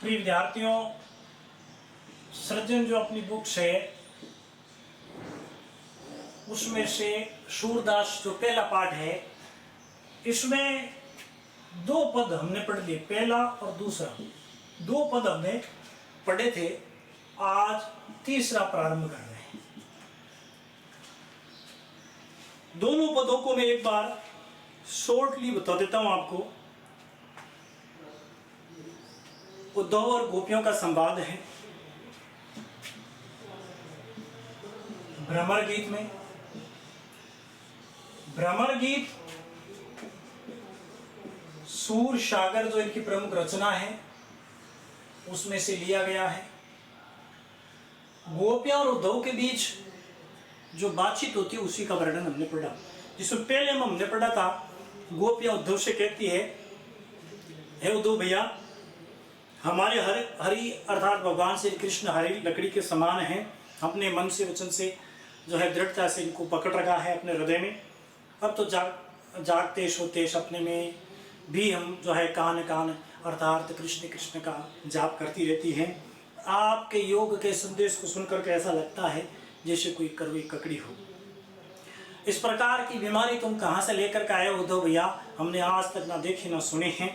प्रिय विद्यार्थियों, सृजन जो अपनी बुक्स है उसमें से सूरदास जो पहला पाठ है इसमें दो पद हमने पढ़ लिए, पहला और दूसरा। दो पद हमने पढ़े थे, आज तीसरा प्रारंभ कर रहे हैं। दोनों पदों को मैं एक बार शॉर्टली बता देता हूं आपको। उद्धव और गोपियों का संवाद है भ्रमर गीत में। भ्रमर गीत सूर सागर जो इनकी प्रमुख रचना है उसमें से लिया गया है। गोपियां और उद्धव के बीच जो बातचीत होती है उसी का वर्णन हमने पढ़ा। जिसमें पहले हमने पढ़ा था, गोपियां उद्धव से कहती है, हे उद्धव भैया, हमारे हरि अर्थात भगवान श्री कृष्ण हरी लकड़ी के समान हैं। अपने मन से वचन से जो है दृढ़ता से इनको पकड़ रखा है अपने हृदय में। अब तो जागते सोते सपने में भी हम जो है कान कान अर्थात कृष्ण कृष्ण का जाप करती रहती हैं। आपके योग के संदेश को सुनकर के ऐसा लगता है जैसे कोई कड़वी ककड़ी हो। इस प्रकार की बीमारी तुम कहाँ से लेकर के आए हो उद्धव भैया? हमने आज तक ना देखे ना सुने हैं।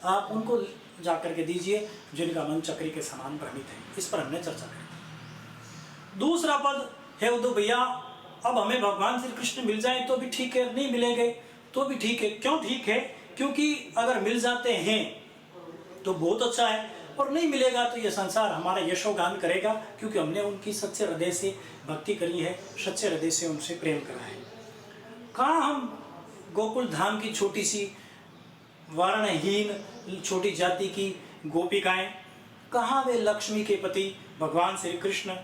आप उनको जाकर के दीजिए जिनका मन चक्री के समान भ्रमित है। इस पर हमने चर्चा करी। दूसरा पद है, उद्धव भैया, अब हमें भगवान श्री कृष्ण मिल जाए तो भी ठीक है, नहीं मिलेंगे तो भी ठीक है। क्यों ठीक है? क्योंकि अगर मिल जाते हैं तो बहुत अच्छा है, और नहीं मिलेगा तो यह संसार हमारा यशोगान करेगा, क्योंकि हमने उनकी सच्चे हृदय से भक्ति करी है, सच्चे हृदय से उनसे प्रेम करा है। कहाँ हम गोकुल धाम की छोटी सी वर्णहीन छोटी जाति की गोपिकाएं, कहाँ वे लक्ष्मी के पति भगवान श्री कृष्ण,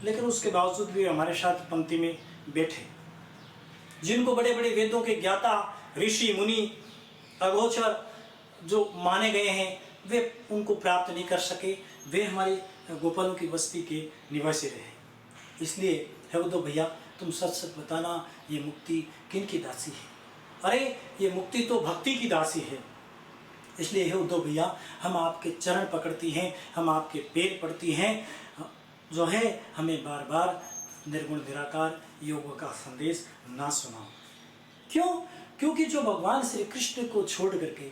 लेकिन उसके बावजूद भी हमारे साथ पंक्ति में बैठे। जिनको बड़े बड़े वेदों के ज्ञाता ऋषि मुनि अगोचर जो माने गए हैं, वे उनको प्राप्त नहीं कर सके। वे हमारे गोपालों की बस्ती के निवासी रहे। इसलिए है उद्धव भैया, तुम सच सच बताना, ये मुक्ति किन की दासी है? अरे ये मुक्ति तो भक्ति की दासी है। इसलिए हे उद्धव भैया, हम आपके चरण पकड़ती हैं, हम आपके पैर पड़ती हैं, जो है हमें बार बार निर्गुण निराकार योग का संदेश ना सुनाओ। क्यों? क्योंकि जो भगवान श्री कृष्ण को छोड़ करके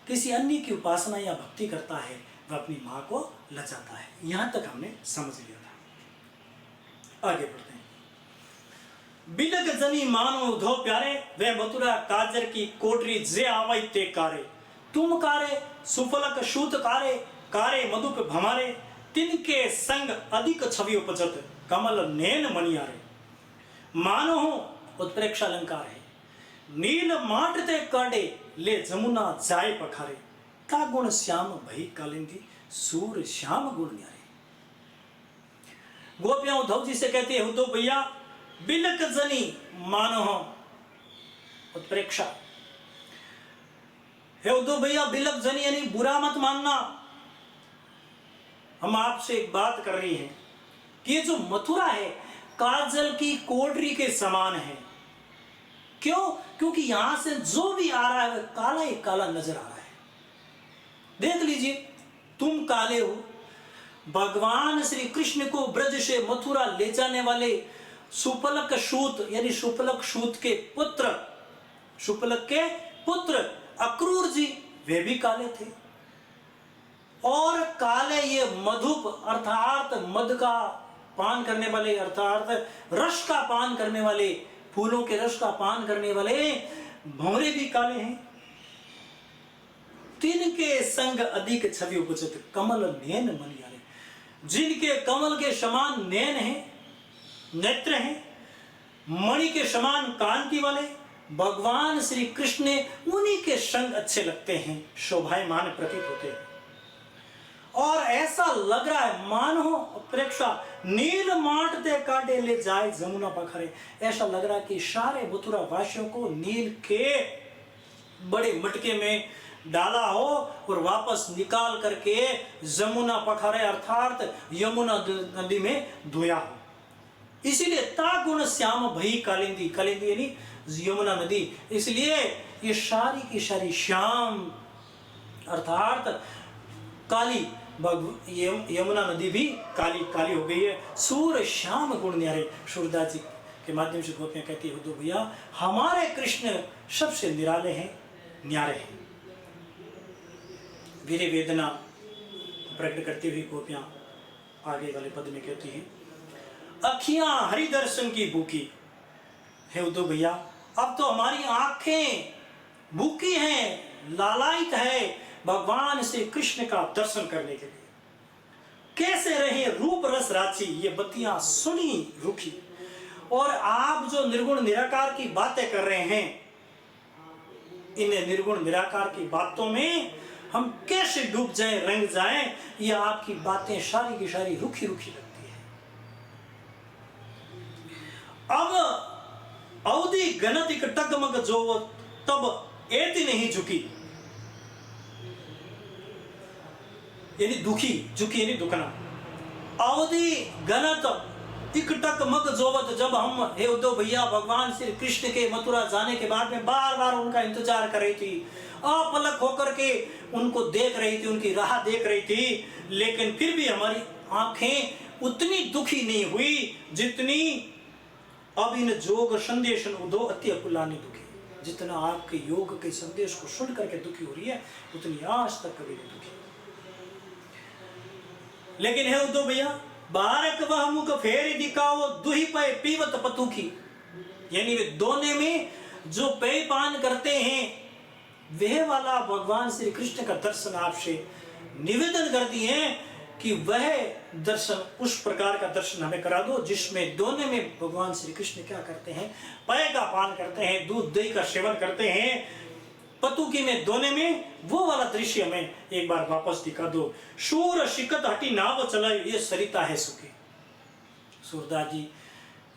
किसी अन्य की उपासना या भक्ति करता है वह अपनी माँ को लजाता है। यहाँ तक हमने समझ लिया था। आगे बढ़ते हैं। बिलक जनी मानो उद्धव प्यारे, वे मथुरा काजर की कोटरी जे आवई ते कारे। तुम कारे सुफलक सूत कारे, कारे मधुप भमारे। तिनके संग अधिक छवि उपजत, कमल नैन मणियारे। मानो उत्प्रेक्षा अलंकार है। नील माटते काटे, ले जमुना जाए पखारे। का गुण श्याम भई कालिंदी, सूर श्याम गुण न्यारे। गोपियां उद्धव जी से कहती है, उद्धव भैया, बिलक जनी मानो उत्प्रेक्षा। हे उद्धव भैया, बिलक जनी यानी बुरा मत मानना। हम आपसे एक बात कर रही हैं कि ये जो मथुरा है काजल की कोडरी के समान है। क्यों? क्योंकि यहां से जो भी आ रहा है वह काला ही काला नजर आ रहा है। देख लीजिए, तुम काले हो। भगवान श्री कृष्ण को ब्रज से मथुरा ले जाने वाले सुपलक सूत यानी सुपलक सूत के पुत्र, सुपलक के पुत्र अक्रूर जी, वे भी काले थे। और काले ये मधुप अर्थात मद का पान करने वाले, अर्थात रस का पान करने वाले, फूलों के रस का पान करने वाले भंवरे भी काले हैं। तिनके संग अधिक छवि उपजत, कमल नैन मणियारे। जिनके कमल के समान नैन है, नेत्र हैं, मणि के समान कांति वाले भगवान श्री कृष्ण, उन्हीं के संग अच्छे लगते हैं, शोभायमान प्रतीत होते हैं। और ऐसा लग रहा है मानो प्रेक्षा नील माटते काटे, ले जाए जमुना पखारे। ऐसा लग रहा है कि सारे मथुरा वासियों को नील के बड़े मटके में डाला हो और वापस निकाल करके जमुना पखारे अर्थात यमुना नदी में धोया हो। इसीलिए ता गुण श्याम भई कालिंदी, कालिंदी यानी यमुना नदी। इसलिए ये सारी की सारी श्याम अर्थात काली यमुना नदी भी काली काली हो गई है। सूर श्याम गुण न्यारे, सूरदास जी के माध्यम से गोपियां कहती है उद्धव भैया हमारे कृष्ण सबसे निराले हैं, न्यारे हैं। वीर वेदना प्रकट करती हुई गोपियां आगे वाले पद में कहती हैं अखियां हरि दर्शन की भूखी है उद्धव भैया, अब तो हमारी आंखें भूखी हैं, लालायित है भगवान श्री कृष्ण का दर्शन करने के लिए। कैसे रहे रूप रस राची, ये बत्तियां सुनी रुखी। और आप जो निर्गुण निराकार की बातें कर रहे हैं, इन निर्गुण निराकार की बातों में हम कैसे डूब जाएं, रंग जाएं, ये आपकी बातें सारी की सारी रुखी रुखी लगती है। अब अवधि गणतिक टगमग जो तब एति नहीं झुकी, यानी दुखी, झुकी यानी दुखना। अवधि गणत इकटक मग जोवत, जब हम हे उद्धव भैया भगवान श्री कृष्ण के मथुरा जाने के बाद में बार बार उनका इंतजार कर रही थी, अपलक होकर के उनको देख रही थी, उनकी राह देख रही थी, लेकिन फिर भी हमारी आंखें उतनी दुखी नहीं हुई जितनी अब इन जोग संदेश उद्धव अति अकुलानी दुखी, जितना आपके योग के संदेश को सुन करके दुखी हो रही है उतनी आज तक कभी नहीं दुखी। लेकिन है उद्धव भैया बारक वह मुख फेरी दिखाओ दुही पे पीवत पतुखी, यानी वे दोने में जो पेय पान करते हैं वह वाला भगवान श्री कृष्ण का दर्शन आपसे निवेदन कर दिए कि वह दर्शन उस प्रकार का दर्शन हमें करा दो जिसमें दोने में भगवान श्री कृष्ण क्या करते हैं, पेय का पान करते हैं, दूध दही का सेवन करते हैं, पतुकी में दोने में वो वाला दृश्य हमें एक बार वापस दिखा दो। शूर शिकत हटी नाव चलाए, ये सरिता है सुखी। सूरदास जी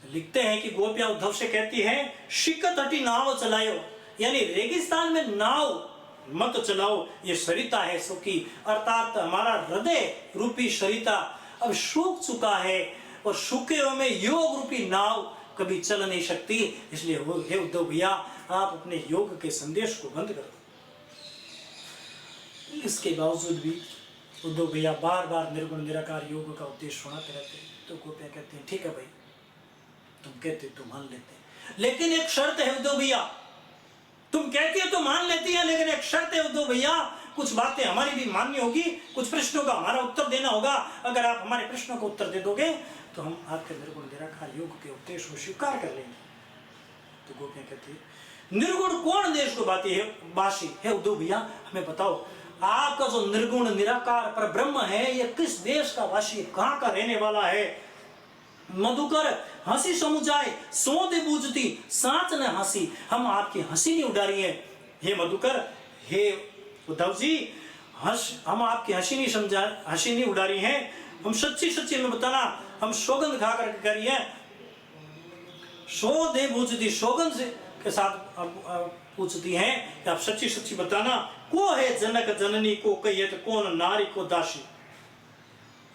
लिखते हैं कि गोपियां उद्धव से कहती हैं शिकत हटी नाव चलाओ, यानी रेगिस्तान में नाव मत चलाओ, ये सरिता है सुखी। अर्थात हमारा हृदय रूपी सरिता अब सूख चुका है और सूखे हुए में योग रूपी नाव कभी चल नहीं सकती, इसलिए हे उद्धव भैया आप अपने योग के संदेश को बंद कर दो। इसके बावजूद भी उद्धव भैया बार बार निर्गुण निराकार योग का उपदेश सुनाते रहते हैं। तो गोपियां कहते हैं ठीक है भाई, तुम कहते तो मान लेते हैं, लेकिन एक शर्त है उद्धव भैया, तुम कहती है तो मान लेती है, लेकिन एक शर्त है उद्धव भैया, कुछ बातें हमारी भी माननी होगी, कुछ प्रश्नों का हमारा उत्तर देना होगा। अगर आप हमारे प्रश्नों का उत्तर दे दोगे तो हम आपके निर्गुण निराकार योग के उपदेश को स्वीकार कर लेंगे। तो गोपियां कहती है निर्गुण कौन देश को बाती है वासी है उद्धव भैया, हमें बताओ आपका जो निर्गुण निराकार पर ब्रह्म है ये किस देश का वासी है, कहाँ का रहने वाला है। मधुकर हंसी समुझाए सौदे बूझती साच न हंसी, हम आपकी हंसी नहीं उड़ा रही है हे मधुकर, हे उद्धव जी हम आपकी हंसी नहीं उड़ा रही हैं, हम सच्ची सच्ची में बताना, हम सौगंध खा कर कर रही है। सौदे बूझती सौगंध से के साथ पूछती हैं कि आप सच्ची सच्ची बताना, को है जनक जननी को कहिए तो कौन नारी को दासी।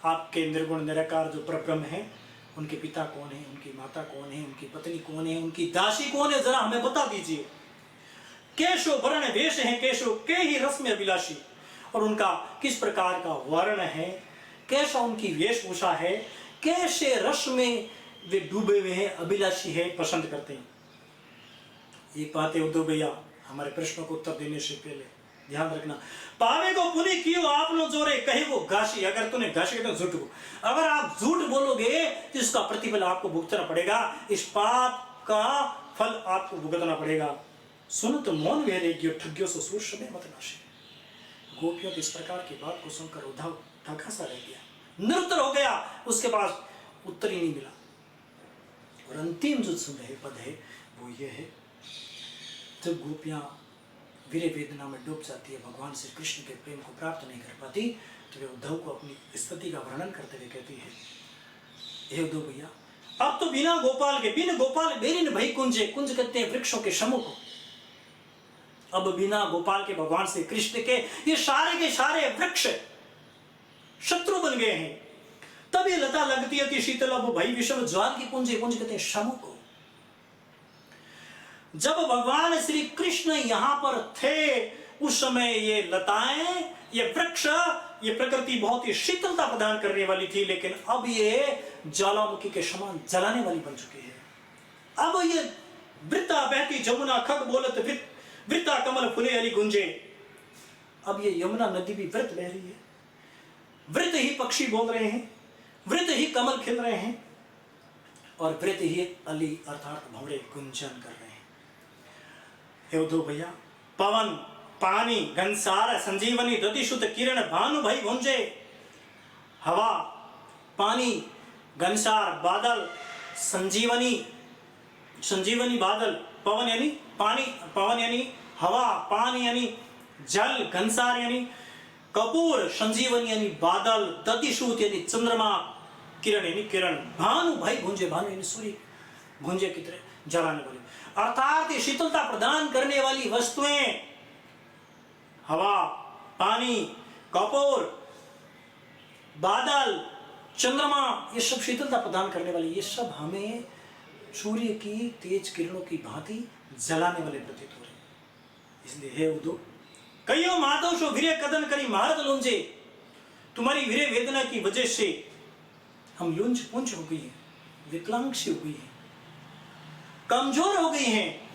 आपके निर्गुण निराकार जो परब्रह्म है उनके पिता कौन है, उनकी माता कौन है, उनकी पत्नी कौन है, उनकी दासी कौन है, जरा हमें बता दीजिए। केशो वर्ण वेश है केशो के ही रस में अभिलाषी, और उनका किस प्रकार का वर्ण है, कैसा उनकी वेशभूषा है, कैसे रस में वे डूबे हुए हैं, अभिलाषी है, पसंद करते हैं। ये बातें उद्धव भैया हमारे प्रश्नों को उत्तर देने से पहले ध्यान रखना। पावे को पुनि कियो आप लो जोरे कहे वो घासी, अगर तूने घासी तो झूठ को, अगर आप झूठ बोलोगे तो इसका प्रतिफल आपको भुगतना पड़ेगा, इस पाप का फल आपको भुगतना पड़ेगा। सुन तो मौन वेरेग्यो ठग्यो सो सूर समय मत नाशे। गोपियों की इस प्रकार की बात को सुनकर उद्धव ढका सा रह गया, निरुत्तर हो गया, उसके पास उत्तर ही नहीं मिला। और अंतिम जो सुन रहे पद है वो ये है, जब गोपियां वीर वेदना में डूब जाती है, भगवान श्री कृष्ण के प्रेम को प्राप्त नहीं कर पाती, तो वे उद्धव को अपनी स्थिति का वर्णन करते हुए कहती है हे उद्धव भैया अब तो बिना गोपाल के बिन गोपाल बेरिन भई कुंजे, कुंज कहते हैं वृक्षों के समूह को, अब बिना गोपाल के भगवान श्री कृष्ण के ये सारे वृक्ष शत्रु बन गए हैं। तब ये लता लगती है शीतल, अब भाई विषम ज्वाल की कुंज कहते हैं समूह को। जब भगवान श्री कृष्ण यहां पर थे उस समय ये लताएं ये वृक्ष, ये प्रकृति बहुत ही शीतलता प्रदान करने वाली थी, लेकिन अब ये ज्वालामुखी के समान जलाने वाली बन चुकी है। अब ये वृता बहती जमुना खग बोलत वृता कमल फुले अली गुंजे, अब ये यमुना नदी भी वृत बह रही है, वृत ही पक्षी बोल रहे हैं, वृत ही कमल खिल रहे हैं, और वृत ही अली अर्थात भंवरे गुंजन कर रहे हैं। हे उद्धव भैया, पवन पानी घनसार संजीवनी दतिशुत किरण भानु भाई गुंजे, हवा पानी घनसार बादल संजीवनी, संजीवनी बादल, पवन यानी पानी, पवन यानी हवा, पानी यानी जल, घनसार यानी कपूर, संजीवनी यानी बादल, दतिशूत यानी चंद्रमा, किरण यानी किरण, भानु भाई गुंजे, भानु यानी सूर्य गुंजे की तरह जलाने वाली, अर्थात ये शीतलता प्रदान करने वाली वस्तुएं, हवा, पानी, कपूर, बादल, चंद्रमा, ये सब शीतलता प्रदान करने वाली, ये सब हमें सूर्य की तेज किरणों की भांति जलाने वाले प्रतीत हो रहे हैं। इसलिए हे उद्धव, कईयों माधव सो वीरे कदन करी महारत लुंजे, तुम्हारी वीरे वेदना की वजह से हम लुंज पुंज हो गई हैं, विकलांग सी हो गई हैं, कमजोर हो गई हैं।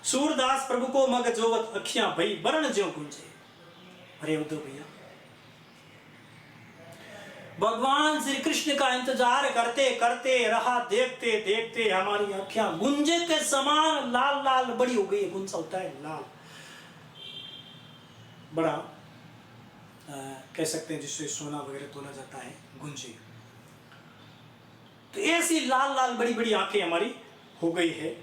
सूरदास प्रभु को मग जोवत अखियां भई बरण ज्यों गुंजे। अरे उद्धव भैया, भगवान श्री कृष्ण का इंतजार करते करते रहा, देखते देखते हमारी आंखें गुंजे के समान लाल लाल बड़ी हो गई। गुंजा होता है लाल, बड़ा कह सकते हैं जिससे सोना वगैरह तोला जाता है, गुंजे। तो ऐसी लाल लाल बड़ी बड़ी आंखें हमारी हो गई है।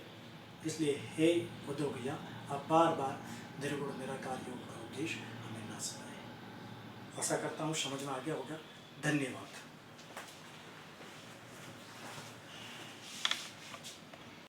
इसलिए हे उद्धव भैया, आप बार बार निर्गुण निराकार योग का उपदेश हमें ना सुनाएं। आशा करता हूँ समझ में आ गया होगा। धन्यवाद।